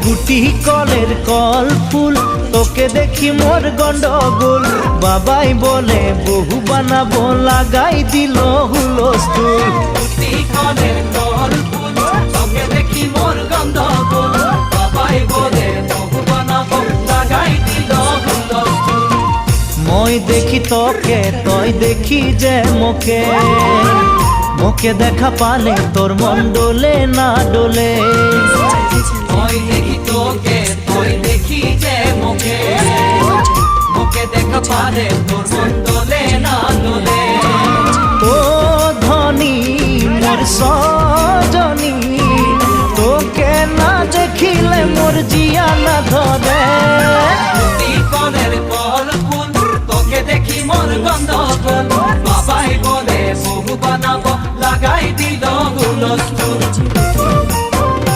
গুটি কলের কল ফুল, তোকে দেখি মোর গন্ডগোল। বাবাই বলে বহু বানাবো, লাগাই দিল হুলস্থুল। গুটি কলের কল ফুল, তোকে দেখি মোর গন্ডগোল। বাবাই বলে বহু বানাবো, লাগাই দিল হুলস্থুল। মই দেখি তোকে, তই দেখি যে মোকে, মোকে দেখা পালে তোর মন ডোলে না ডোলে। মই দেখি তোকে, তুই দেখি যে মোকে, মোকে দেখা পালে তোর মন দোলে না দোলে। ও ধনী মোর সজনী, তোকে না দেখিলে মোর জিয়া না ধরে। গুটি কলের কল ফুল, তোকে দেখি মোর গন্ডগোল। বাবাই বলে বহু বানাবো, লাগাই দিল হুলস্থুল।